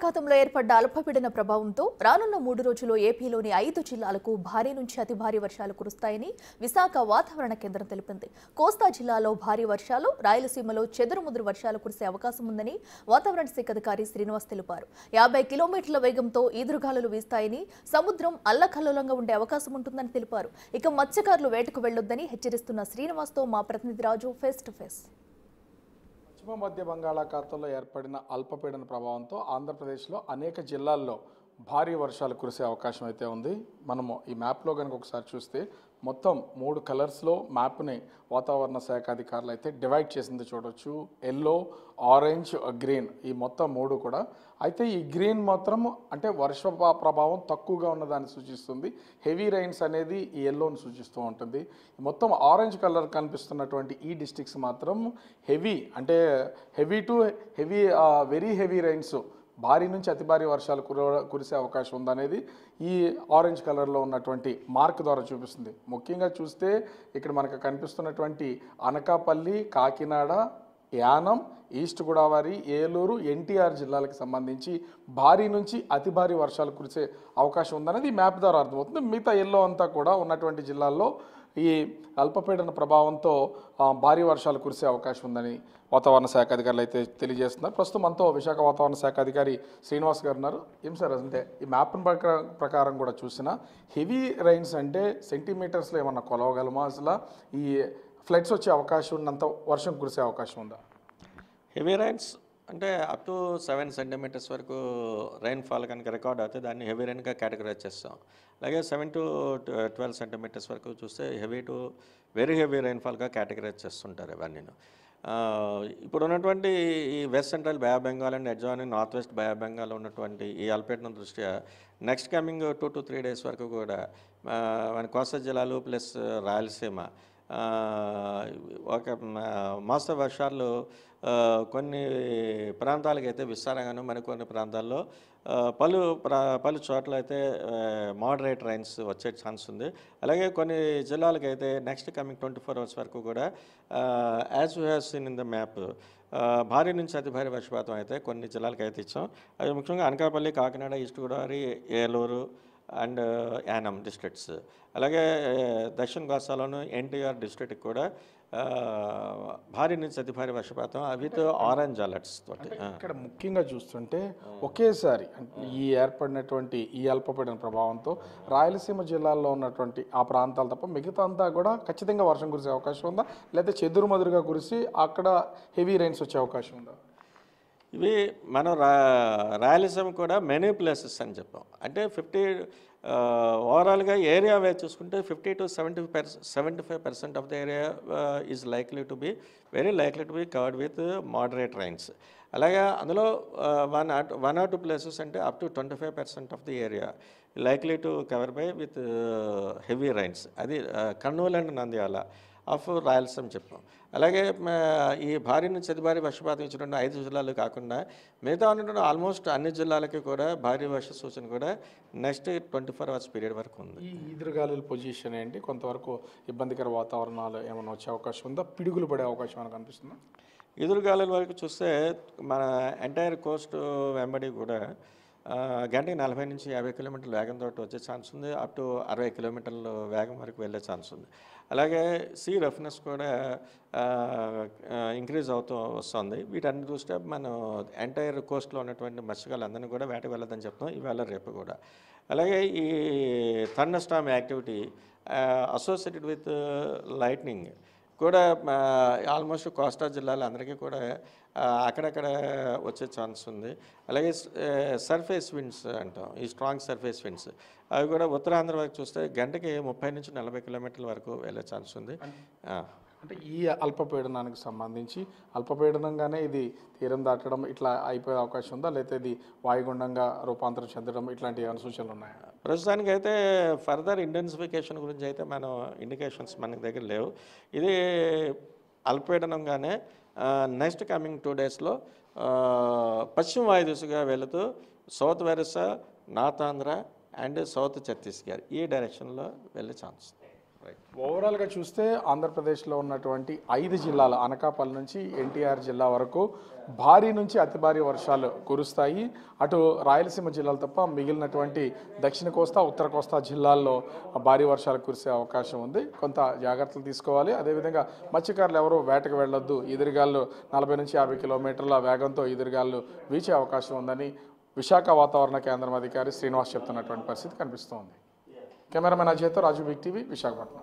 బంగాళాఖాతంలో ఏర్పడ్డ అల్పపీడన ప్రభావంతో రానున్న 3 రోజుల్లో ఏపీలోని 5 జిల్లాలకు భారీ నుంచి అతి భారీ వర్షాలు కురుస్తాయని విశాఖ వాతావరణ కేంద్రం తెలిపింది. కోస్తా జిల్లాలో భారీ వర్షాలు, రాయలసీమలో చెదురుముదురు వర్షాలు కురిసే అవకాశం ఉందని వాతావరణ శాఖ అధికారి శ్రీనివాస్ తెలిపారు. 50 కిలోమీటర్ల వేగంతో ఈదురుగాలులు వీస్తాయని, సముద్రం అల్లకల్లోలంగా ఉండే అవకాశం ఉంటుందని తెలిపారు. ఇక మత్స్యకారులు వేటకు వెళ్లొద్దని హెచ్చరిస్తున్న శ్రీనివాస్తో మా ప్రతినిధి రాజు ఫేస్ టు ఫేస్. పశ్చిమ మధ్య బంగాళాఖాతంలో ఏర్పడిన అల్పపీడన ప్రభావంతో ఆంధ్రప్రదేశ్లో అనేక జిల్లాల్లో భారీ వర్షాలు కురిసే అవకాశం అయితే ఉంది. మనము ఈ మ్యాప్లో కనుక ఒకసారి చూస్తే మొత్తం 3 కలర్స్లో మ్యాప్ని వాతావరణ శాఖ అధికారులు అయితే డివైడ్ చేసింది చూడవచ్చు. ఎల్లో, ఆరెంజ్, గ్రీన్, ఈ మొత్తం 3 కూడా. అయితే ఈ గ్రీన్ మాత్రం అంటే వర్ష ప్రభావం తక్కువగా ఉన్నదాన్ని సూచిస్తుంది. హెవీ రైన్స్ అనేది ఈ ఎల్లోని సూచిస్తూ ఉంటుంది. మొత్తం ఆరెంజ్ కలర్ కనిపిస్తున్నటువంటి ఈ డిస్ట్రిక్ట్స్ మాత్రం హెవీ అంటే heavy to heavy very heavy rains, భారీ నుంచి అతి భారీ వర్షాలు కురిసే అవకాశం ఉందనేది ఈ ఆరెంజ్ కలర్లో ఉన్నటువంటి మార్క్ ద్వారా చూపిస్తుంది. ముఖ్యంగా చూస్తే ఇక్కడ మనకు కనిపిస్తున్నటువంటి అనకాపల్లి, కాకినాడ, యానం, ఈస్ట్ గోదావరి, ఏలూరు, ఎన్టీఆర్ జిల్లాలకు సంబంధించి భారీ నుంచి అతి భారీ వర్షాలు కురిసే అవకాశం ఉందనేది ఈ మ్యాప్ ద్వారా అర్థమవుతుంది. మిగతా ఎల్లో అంతా కూడా ఉన్నటువంటి జిల్లాల్లో ఈ అల్పపీడన ప్రభావంతో భారీ వర్షాలు కురిసే అవకాశం ఉందని వాతావరణ శాఖ అధికారులు అయితే తెలియజేస్తున్నారు. ప్రస్తుతం మనతో విశాఖ వాతావరణ శాఖ అధికారి శ్రీనివాస్ గారు ఉన్నారు. ఏం సార్, అంటే ఈ మ్యాప్ ప్రకారం కూడా చూసినా హెవీ రైన్స్ అంటే సెంటీమీటర్స్లో ఏమన్నా కొలవగలమా? అసలు ఈ ఫ్లడ్స్ వచ్చే అవకాశం ఉన్నంత వర్షం కురిసే అవకాశం ఉందా? హెవీ రైన్స్ అంటే అప్ టు 7 సెంటీమీటర్స్ వరకు రైన్ఫాల్ కనుక రికార్డ్ అవుతే దాన్ని హెవీ రైన్గా కేటగరైజ్ చేస్తాం. అలాగే 7 to 12 సెంటీమీటర్స్ వరకు చూస్తే హెవీ టు వెరీ హెవీ రైన్ఫాల్గా కేటగరైజ్ చేస్తుంటారు ఇవన్నీ. ఇప్పుడు ఉన్నటువంటి ఈ west central Bay of Bengal and adjoining north west Bay of Bengal ఉన్నటువంటి ఈ అల్పపీడనం దృష్ట్యా నెక్స్ట్ కమింగ్ 2 to 3 డేస్ వరకు కూడా మన కోస్తా జిల్లాలు ప్లస్ రాయలసీమ ఒక మోస్తరు వర్షాలు కొన్ని ప్రాంతాలకు అయితే విస్తారంగాను, మరికొన్ని ప్రాంతాల్లో పలు చోట్ల అయితే మోడరేట్ రైన్స్ వచ్చే ఛాన్స్ ఉంది. అలాగే కొన్ని జిల్లాలకైతే నెక్స్ట్ కమింగ్ 24 అవర్స్ వరకు కూడా as you have seen in the map భారీ నుంచి అతి భారీ వర్షపాతం అయితే కొన్ని జిల్లాలకు అయితే ఇచ్చాం. అది ముఖ్యంగా Anakapalli, Kakinada, east Godavari, Eluru and Yanam districts. అలాగే దక్షిణ కోస్తాలోను ఎన్టీఆర్ డిస్ట్రిక్ట్ కూడా భారీ నుంచి అతి భారీ వర్షపాతం విత్ ఆరెంజ్ అలర్ట్స్ తోటి. ఇక్కడ ముఖ్యంగా చూస్తుంటే ఒకేసారి ఈ ఏర్పడినటువంటి ఈ అల్పపీడన ప్రభావంతో రాయలసీమ జిల్లాల్లో ఉన్నటువంటి ఆ ప్రాంతాలు తప్ప మిగతా అంతా కూడా ఖచ్చితంగా వర్షం కురిసే అవకాశం ఉందా, లేదా చెదురుమదురుగా కురిసి అక్కడ హెవీ రైన్స్ వచ్చే అవకాశం ఉందా? ఇవి మనం రాయలసీమ కూడా మెనీ ప్లేసెస్ అని చెప్పాం. అంటే ఓవరాల్గా ఏరియా వైజ్ చూసుకుంటే 50 to 75% of the area is very likely to be covered with moderate rains. అలాగే అందులో వన్ ఆర్ టూ ప్లేసెస్ అంటే up to 25% of the area likely to cover by with heavy rains. అది Kurnool and Nandyal of Rayalaseema చెప్పాం. అలాగే ఈ భారీ నుంచి అతి భారీ వర్షపాతం ఇచ్చినటువంటి 5 జిల్లాలు కాకుండా మిగతా ఉన్నటువంటి ఆల్మోస్ట్ అన్ని జిల్లాలకి కూడా భారీ వర్ష సూచన కూడా నెక్స్ట్ 24 అవర్స్ పీరియడ్ వరకు ఉంది. ఈ ఈదురుగాలుల పొజిషన్ ఏంటి? కొంతవరకు ఇబ్బందికర వాతావరణాలు ఏమైనా వచ్చే అవకాశం ఉందా? పిడుగులు పడే అవకాశం ఏమైనా కనిపిస్తుందా? ఎదురుగాలుల వరకు చూస్తే మన ఎంటైర్ కోస్ట్ వెంబడి కూడా గంటకి 40 నుంచి 50 కిలోమీటర్ల వేగంతో వచ్చే ఛాన్స్ ఉంది. అప్ టు 60 కిలోమీటర్ల వేగం వరకు వెళ్ళే ఛాన్స్ ఉంది. అలాగే సీ రఫ్నెస్ కూడా ఇంక్రీజ్ అవుతూ వస్తుంది. వీటన్ని చూస్తే మనం ఎంటైర్ కోస్ట్లో ఉన్నటువంటి మత్స్యకారులందరినీ కూడా వేటకు వెళ్ళదని చెప్తాం ఇవాళ రేపు కూడా. అలాగే ఈ thunder Storm activity associated with lightning కూడా ఆల్మోస్ట్ కోస్తా జిల్లాలో అందరికీ కూడా అక్కడక్కడ వచ్చే ఛాన్స్ ఉంది. అలాగే సర్ఫేస్ విండ్స్ అంటాం, ఈ స్ట్రాంగ్ సర్ఫేస్ విండ్స్ అవి కూడా ఉత్తరాంధ్ర వరకు చూస్తే గంటకి 30 నుంచి 40 కిలోమీటర్ల వరకు వెళ్ళే ఛాన్స్ ఉంది. అంటే ఈ అల్పపీడనానికి సంబంధించి అల్పపీడనంగానే ఇది తీరం దాటడం ఇట్లా అయిపోయే అవకాశం ఉందా, లేకపోతే ఇది వాయుగుండంగా రూపాంతరం చెందడం ఇట్లాంటి ఏమైనా సూచనలు ఉన్నాయా? ప్రస్తుతానికి అయితే ఫర్దర్ ఇంటెన్సిఫికేషన్ గురించి అయితే మనం ఇండికేషన్స్ మనకి దగ్గర లేవు. ఇది అల్పపీడనంగానే నెక్స్ట్ కమింగ్ 2 డేస్లో పశ్చిమ వాయు దిశగా వెళుతూ south Orissa, north Andhra and south Chhattisgarh ఈ డైరెక్షన్లో వెళ్ళే ఛాన్స్. ఓవరాల్గా చూస్తే ఆంధ్రప్రదేశ్లో ఉన్నటువంటి 5 జిల్లాలు అనకాపల్లి నుంచి ఎన్టీఆర్ జిల్లా వరకు భారీ నుంచి అతి భారీ వర్షాలు కురుస్తాయి. అటు రాయలసీమ జిల్లాలు తప్ప మిగిలినటువంటి దక్షిణ కోస్తా ఉత్తర కోస్తా జిల్లాల్లో భారీ వర్షాలు కురిసే అవకాశం ఉంది. కొంత జాగ్రత్తలు తీసుకోవాలి. అదేవిధంగా మత్స్యకారులు ఎవరు వేటకు వెళ్ళొద్దు. ఎదురుగాళ్ళు 40 నుంచి 50 కిలోమీటర్ల వేగంతో ఎదురుగాళ్ళు వీచే అవకాశం ఉందని విశాఖ వాతావరణ కేంద్రం అధికారి శ్రీనివాస్ చెప్తున్నటువంటి పరిస్థితి కనిపిస్తోంది. కెమెరామెన్ అజయ్తో రాజు బిగ్ టీవీ విశాఖపట్నం.